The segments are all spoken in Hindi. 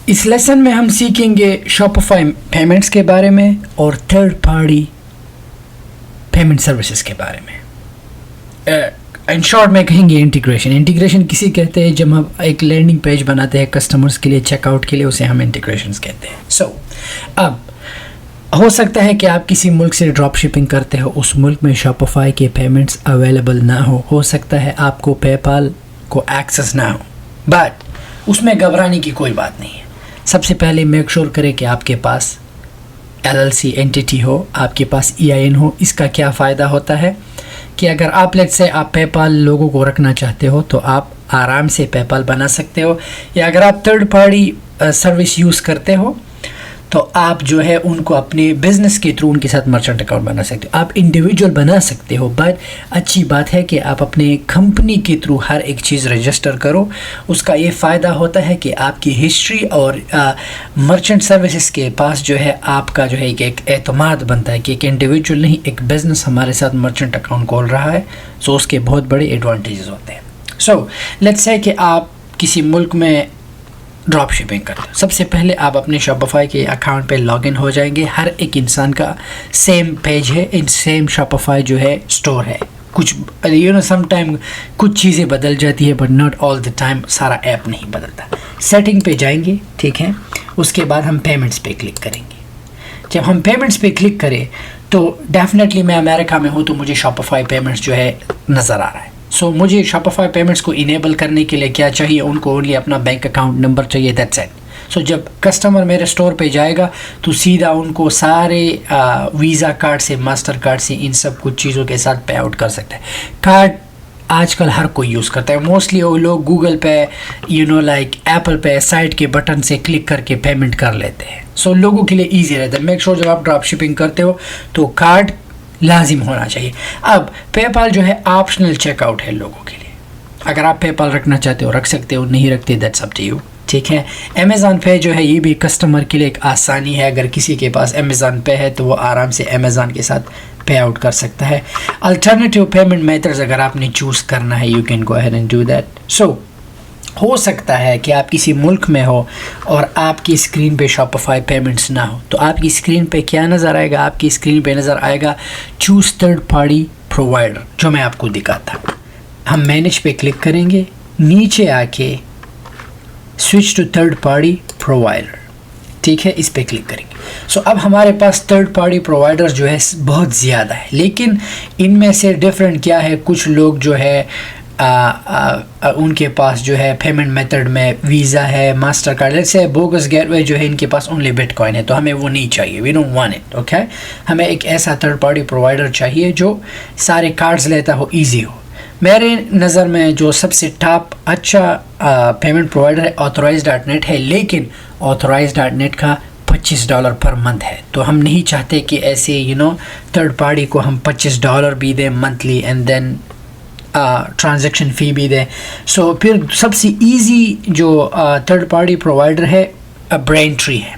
इस लेसन में हम सीखेंगे शॉपिफाई पेमेंट्स के बारे में और थर्ड पार्टी पेमेंट सर्विसेज के बारे में। इन शॉर्ट में कहेंगे इंटीग्रेशन किसी कहते हैं जब हम एक लैंडिंग पेज बनाते हैं कस्टमर्स के लिए, चेकआउट के लिए, उसे हम इंटीग्रेशन कहते हैं। सो अब हो सकता है कि आप किसी मुल्क से ड्रॉप शिपिंग करते हो, उस मुल्क में शॉपिफाई के पेमेंट्स अवेलेबल ना हो सकता है आपको पेपाल को एक्सेस ना हो, बट उसमें घबराने की कोई बात नहीं है। सबसे पहले मेक श्योर करें कि आपके पास LLC एंटिटी हो, आपके पास EIN हो। इसका क्या फ़ायदा होता है कि अगर आप लेट्स से आप पेपाल लोगों को रखना चाहते हो तो आप आराम से पेपाल बना सकते हो, या अगर आप थर्ड पार्टी सर्विस यूज़ करते हो तो आप जो है उनको अपने बिज़नेस के थ्रू उनके साथ मर्चेंट अकाउंट बना सकते हो। आप इंडिविजुअल बना सकते हो, बट अच्छी बात है कि आप अपने कंपनी के थ्रू हर एक चीज़ रजिस्टर करो। उसका ये फ़ायदा होता है कि आपकी हिस्ट्री और मर्चेंट सर्विसेज के पास जो है आपका जो है एक एतमाद बनता है कि एक इंडिविजुअल नहीं, एक बिज़नेस हमारे साथ मर्चेंट अकाउंट खोल रहा है। सो उसके बहुत बड़े एडवांटेजेस होते हैं। सो लेट्स से कि आप किसी मुल्क में ड्रॉप शिपिंग करते हो। सबसे पहले आप अपने शॉपिफाई के अकाउंट पे लॉगिन हो जाएंगे। हर एक इंसान का सेम पेज है, इन सेम शॉपिफाई जो है स्टोर है। कुछ सम टाइम कुछ चीज़ें बदल जाती है, but not all the time. सारा ऐप नहीं बदलता। सेटिंग पे जाएंगे, ठीक है। उसके बाद हम पेमेंट्स पे क्लिक करेंगे। जब हम पेमेंट्स पे क्लिक करें तो डेफिनेटली मैं अमेरिका में हूँ तो मुझे शॉपिफाई पेमेंट्स जो है नज़र आ रहा है। सो मुझे शॉपिफाई पेमेंट्स को इनेबल करने के लिए क्या चाहिए, उनको ओनली अपना बैंक अकाउंट नंबर चाहिए, दैट्स इट। सो जब कस्टमर मेरे स्टोर पे जाएगा तो सीधा उनको सारे वीज़ा कार्ड से, मास्टर कार्ड से, इन सब कुछ चीज़ों के साथ पे आउट कर सकता है। कार्ड आजकल हर कोई यूज़ करता है। मोस्टली वो लोग गूगल पे, लाइक एप्पल पे साइड के बटन से क्लिक करके पेमेंट कर लेते हैं। सो लोगों के लिए ईजी रहता है। मेक श्योर जब आप ड्रॉप शिपिंग करते हो तो कार्ड लाजिम होना चाहिए। अब पेपाल जो है ऑप्शनल चेकआउट है लोगों के लिए। अगर आप पेपाल रखना चाहते हो रख सकते हो, नहीं रखते दैट्स अप टू यू, ठीक है। अमेज़ॉन पे जो है ये भी कस्टमर के लिए एक आसानी है। अगर किसी के पास अमेज़ॉन पे है तो वो आराम से अमेज़ॉन के साथ पे आउट कर सकता है। अल्टरनेटिव पेमेंट मेथड्स अगर आपने चूज़ करना है, you can go ahead and do that. So हो सकता है कि आप किसी मुल्क में हो और आपकी स्क्रीन पे शॉपिफाई पेमेंट्स ना हो, तो आपकी स्क्रीन पे क्या नज़र आएगा? आपकी स्क्रीन पे नज़र आएगा चूज़ थर्ड पार्टी प्रोवाइडर, जो मैं आपको दिखाता। हम मैनेज पे क्लिक करेंगे, नीचे आके switch to third party provider, ठीक है, इस पे क्लिक करेंगे। सो अब हमारे पास थर्ड पार्टी प्रोवाइडर जो है बहुत ज़्यादा है, लेकिन इनमें से डिफरेंट क्या है, कुछ लोग जो है उनके पास जो है पेमेंट मेथड में वीज़ा है, मास्टर कार्ड। जैसे से बोगस गेटवे जो है इनके पास ओनली बिटकॉइन है, तो हमें वो नहीं चाहिए, we don't want it, okay. हमें एक ऐसा थर्ड पार्टी प्रोवाइडर चाहिए जो सारे कार्ड्स लेता हो, इजी हो। मेरे नज़र में जो सबसे टॉप अच्छा पेमेंट प्रोवाइडर है ऑथराइज्ड.नेट है, लेकिन ऑथराइज्ड.नेट का $25 पर मंथ है। तो हम नहीं चाहते कि ऐसे थर्ड पार्टी को हम $25 भी दें मंथली एंड देन ट्रांजैक्शन फ़ी भी दें। सो फिर सबसे इजी जो थर्ड पार्टी प्रोवाइडर है ब्रेनट्री है।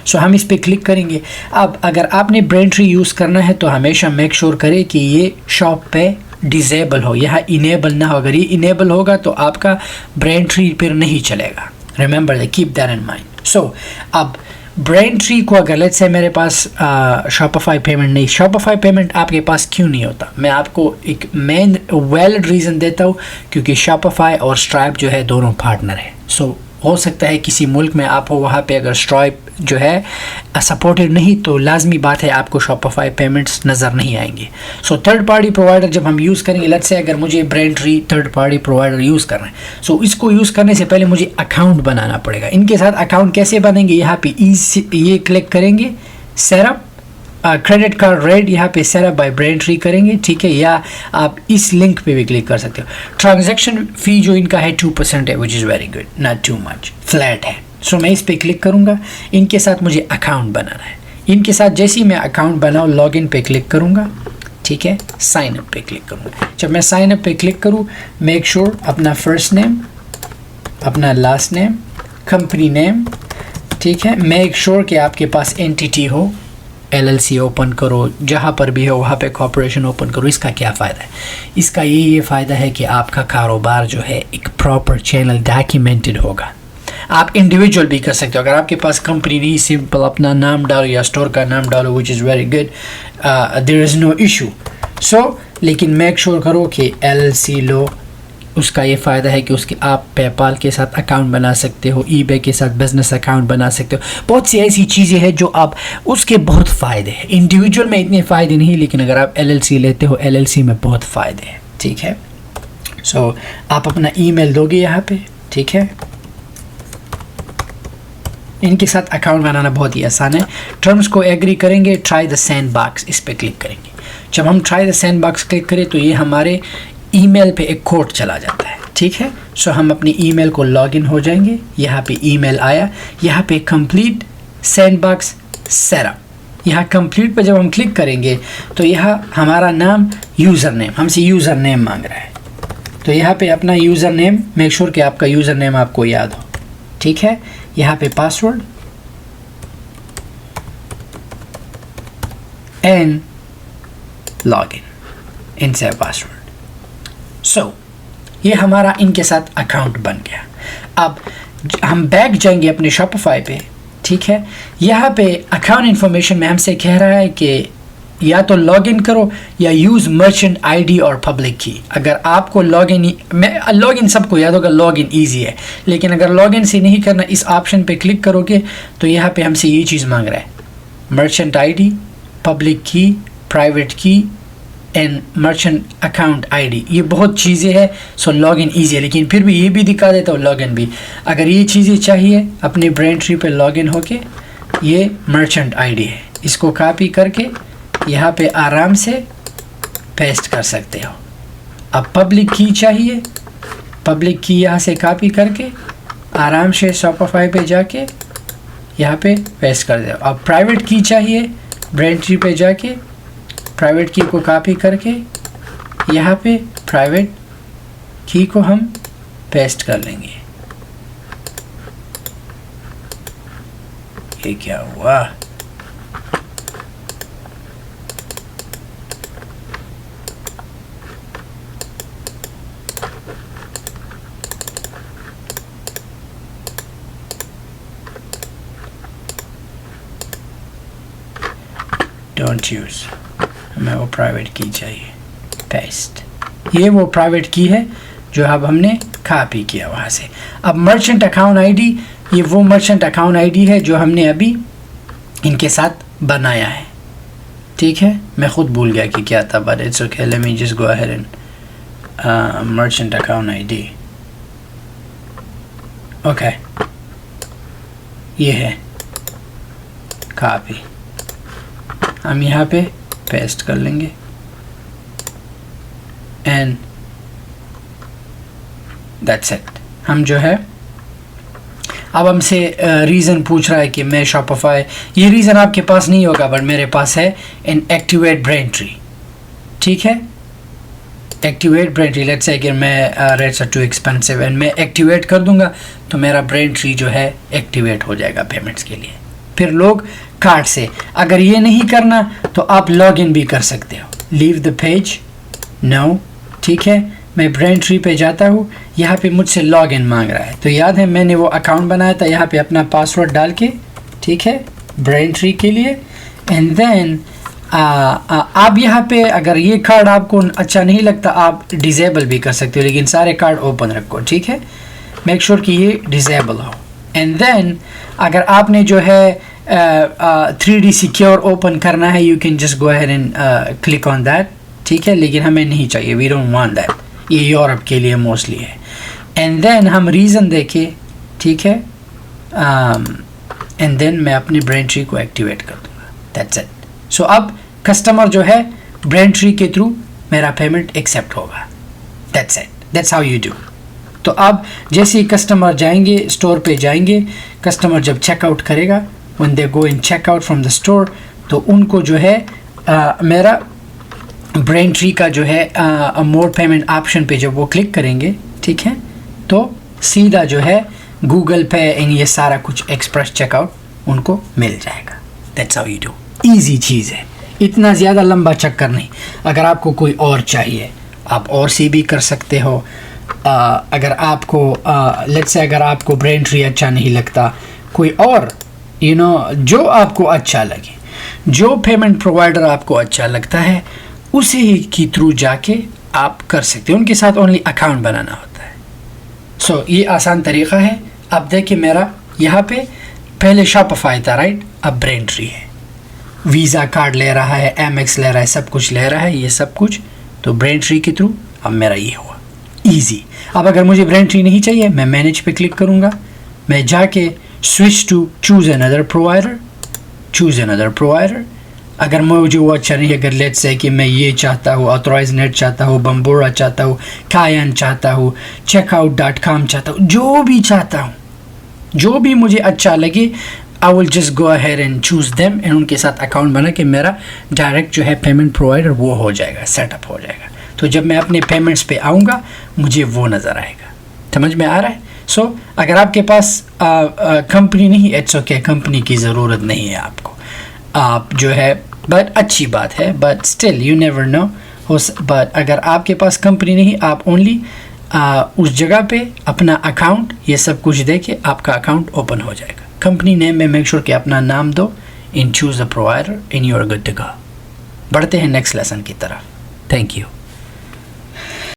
सो हम इस पे क्लिक करेंगे। अब अगर आपने ब्रेनट्री यूज़ करना है तो हमेशा मेक श्योर करें कि ये शॉप पे डिसेबल हो, यहाँ इनेबल ना हो। अगर ये इनेबल होगा तो आपका ब्रेनट्री फिर नहीं चलेगा। Remember, keep that in mind. So अब ब्रेनट्री को अगर लेट्स से मेरे पास शॉपिफाई पेमेंट नहीं, शॉपिफाई पेमेंट आपके पास क्यों नहीं होता, मैं आपको एक मेन वैलिड रीज़न देता हूँ, क्योंकि शॉपिफाई और स्ट्राइप जो है दोनों पार्टनर है। सो हो सकता है किसी मुल्क में आप हो, वहाँ पे अगर स्ट्राइप जो है सपोर्टेड नहीं तो लाजमी बात है आपको शॉपिफाई पेमेंट्स नज़र नहीं आएंगे। सो थर्ड पार्टी प्रोवाइडर जब हम यूज़ करेंगे, लेट्स से अगर मुझे ब्रेनट्री थर्ड पार्टी प्रोवाइडर यूज़ करना है, सो इसको यूज़ करने से पहले मुझे अकाउंट बनाना पड़ेगा। इनके साथ अकाउंट कैसे बनेंगे, यहाँ पे ये क्लिक करेंगे, सेटअप क्रेडिट कार्ड रेट, यहाँ पे सेटअप बाय ब्रेनट्री करेंगे, ठीक है। या आप इस लिंक पे भी क्लिक कर सकते हो। ट्रांजैक्शन फ़ी जो इनका है 2% है, विच is very good, not too much, flat है। सो मैं इस पे क्लिक करूँगा। इनके साथ मुझे अकाउंट बनाना है। इनके साथ जैसे ही मैं अकाउंट बनाऊँ, लॉगिन पे क्लिक करूँगा, ठीक है, साइन अप पे क्लिक करूँगा। जब मैं साइन अप पे क्लिक करूँ, मेक श्योर अपना फर्स्ट नेम, अपना लास्ट नेम, कंपनी नेम, ठीक है। मेक श्योर कि आपके पास एंटिटी हो, LLC ओपन करो, जहाँ पर भी हो वहाँ पे कॉर्पोरेशन ओपन करो। इसका क्या फ़ायदा है? इसका ये फ़ायदा है कि आपका कारोबार जो है एक प्रॉपर चैनल डॉक्यूमेंटेड होगा। आप इंडिविजुअल भी कर सकते हो। अगर आपके पास कंपनी नहीं, सिंपल अपना नाम डालो या स्टोर का नाम डालो, which is very good, there is no issue. So लेकिन मेक श्योर करो कि LLC लो। उसका ये फ़ायदा है कि उसके आप पेपाल के साथ अकाउंट बना सकते हो, eBay के साथ बिजनेस अकाउंट बना सकते हो। बहुत सी ऐसी चीज़ें हैं जो आप, उसके बहुत फ़ायदे हैं। इंडिविजुअल में इतने फ़ायदे नहीं, लेकिन अगर आप LLC लेते हो, LLC में बहुत फ़ायदे हैं, ठीक है। सो आप अपना ईमेल दोगे यहाँ पे, ठीक है। इनके साथ अकाउंट बनाना बहुत ही आसान है। टर्म्स को एग्री करेंगे, ट्राई द सैंडबॉक्स, इस पर क्लिक करेंगे। जब हम ट्राई द सैंडबॉक्स क्लिक करें तो ये हमारे ईमेल पे एक कोड चला जाता है, ठीक है। सो हम अपनी ईमेल को लॉगिन हो जाएंगे। यहाँ पे ईमेल आया, यहाँ पे कंप्लीट सैंडबॉक्स सेटअप, यहाँ कंप्लीट पे जब हम क्लिक करेंगे तो यहाँ हमारा नाम, यूज़र नेम, हमसे यूज़र नेम मांग रहा है। तो यहाँ पे अपना यूज़र नेम, मेक श्योर कि आपका यूज़र नेम आपको याद हो, ठीक है। यहाँ पे पासवर्ड एंड लॉगिन, इनसे पासवर्ड। सो ये हमारा इनके साथ अकाउंट बन गया। अब हम बैक जाएंगे अपने शॉपिफाई पे, ठीक है। यहाँ पे अकाउंट इन्फॉर्मेशन में हमसे कह रहा है कि या तो लॉगिन करो या यूज़ मर्चेंट आईडी और पब्लिक की। अगर आपको लॉगिन सबको याद होगा, लॉगिन ईजी है, लेकिन अगर लॉगिन से नहीं करना, इस ऑप्शन पे क्लिक करोगे तो यहाँ पे हमसे ये चीज़ मांग रहा है, मर्चेंट आईडी, पब्लिक की, प्राइवेट की एंड मर्चेंट अकाउंट आईडी। ये बहुत चीज़ें हैं। सो लॉगिन ईजी है, लेकिन फिर भी ये भी दिखा देता हूँ लॉगिन भी। अगर ये चीज़ें चाहिए अपने ब्रेंट्री पे लॉगिन होके, ये मर्चेंट आईडी है, इसको कॉपी करके यहाँ पे आराम से पेस्ट कर सकते हो। अब पब्लिक की चाहिए, पब्लिक की यहाँ से कॉपी करके आराम से शॉपिफाई पे जाके यहाँ पे पेस्ट कर दो। अब प्राइवेट की चाहिए, ब्रेंट्री पे जाके प्राइवेट की को कॉपी करके यहाँ पे प्राइवेट की को हम पेस्ट कर लेंगे। ये क्या हुआ? डोंट यूज़, हमें वो प्राइवेट की चाहिए, पेस्ट। ये वो प्राइवेट की है जो अब हमने कॉपी किया वहाँ से। अब मर्चेंट अकाउंट आईडी, ये वो मर्चेंट अकाउंट आईडी है जो हमने अभी इनके साथ बनाया है, ठीक है। मैं ख़ुद भूल गया कि क्या था, but it's okay, let me just go ahead and merchant account ID, okay. ये है कॉपी, हम यहाँ पे पेस्ट कर लेंगे एंड दैट्स इट। हम जो है, अब हमसे रीज़न पूछ रहा है कि मैं शॉपिफाई, ये रीज़न आपके पास नहीं होगा बट मेरे पास है, इन एक्टिवेट ब्रेंट्री, ठीक है। एक्टिवेट ब्रेंट्री, लेट्स से कि मैं rates are too expensive and मैं एक्टिवेट कर दूंगा तो मेरा ब्रेंट्री जो है एक्टिवेट हो जाएगा पेमेंट्स के लिए। फिर लोग कार्ड से, अगर ये नहीं करना तो आप लॉगिन भी कर सकते हो। लीव द पेज, नो, ठीक है। मैं ब्रेंट्री पे जाता हूँ, यहाँ पे मुझसे लॉगिन मांग रहा है, तो याद है मैंने वो अकाउंट बनाया था, यहाँ पे अपना पासवर्ड डाल के, ठीक है, ब्रेंट्री के लिए। एंड देन आप यहाँ पे अगर ये कार्ड आपको अच्छा नहीं लगता आप डिसेबल भी कर सकते हो, लेकिन सारे कार्ड ओपन रखो, ठीक है। मेक श्योर कि ये डिसेबल हो। एंड देन अगर आपने जो है 3D सिक्योर ओपन करना है, you can just go ahead and click on that, ठीक है। लेकिन हमें नहीं चाहिए, वी डोंट वांट दैट, ये यूरोप के लिए मोस्टली है। एंड देन हम रीज़न देखें, ठीक है। एंड देन मैं अपनी ब्रेंट्री को एक्टिवेट कर दूंगा, दैट्स इट। सो अब कस्टमर जो है ब्रेंट्री के थ्रू मेरा पेमेंट एक्सेप्ट होगा, that's it, that's how you do. तो अब जैसे ही कस्टमर जाएंगे, स्टोर पे जाएंगे, कस्टमर जब चेकआउट करेगा, when they go in checkout from the store, तो उनको जो है मेरा ब्रेंट्री का जो है मोर पेमेंट ऑप्शन पे जब वो क्लिक करेंगे, ठीक है, तो सीधा जो है गूगल पे ये सारा कुछ एक्सप्रेस चेकआउट उनको मिल जाएगा। That's how you do, easy चीज़ है, इतना ज़्यादा लंबा चक्कर नहीं। अगर आपको कोई और चाहिए आप और सी भी कर सकते हो, अगर आपको लेट्स से अगर आपको ब्रेनट्री अच्छा नहीं लगता, कोई और जो आपको अच्छा लगे, जो पेमेंट प्रोवाइडर आपको अच्छा लगता है उसी की थ्रू जाके आप कर सकते हो। उनके साथ ओनली अकाउंट बनाना होता है। सो ये आसान तरीक़ा है। अब देखिए मेरा यहाँ पे पहले शॉपिफाई था, राइट, अब ब्रेनट्री है। वीज़ा कार्ड ले रहा है, एमएक्स ले रहा है, सब कुछ ले रहा है, ये सब कुछ तो ब्रेनट्री के थ्रू अब मेरा ये हुआ ईजी। अब अगर मुझे ब्रेनट्री नहीं चाहिए, मैं मैनेज पे क्लिक करूँगा, मैं जाके switch to choose another provider. अगर मुझे वो अच्छा नहीं, अगर लेट्स से कि मैं ये चाहता हूँ, ऑथराइज नेट चाहता हूँ, बम्बोरा चाहता हूँ, कायन चाहता हूँ, checkout.com चाहता हूँ, जो भी चाहता हूँ, जो भी मुझे अच्छा लगे, I will just go ahead and choose them and उनके साथ अकाउंट बना के मेरा डायरेक्ट जो है पेमेंट प्रोवाइडर वो हो जाएगा, सेटअप हो जाएगा। तो जब मैं अपने पेमेंट्स पे आऊँगा मुझे वो नज़र आएगा। समझ में आ रहा है? सो अगर आपके पास कंपनी नहीं, इट्स ओके, कंपनी की ज़रूरत नहीं है आपको। आप जो है बट अच्छी बात है, but still you never know but अगर आपके पास कंपनी नहीं, आप ओनली उस जगह पे अपना अकाउंट ये सब कुछ दे के आपका अकाउंट ओपन हो जाएगा। कंपनी नेम में मेक श्योर कि अपना नाम दो, in choose a provider, in you are good to go. बढ़ते हैं नेक्स्ट लेसन की तरफ। Thank you.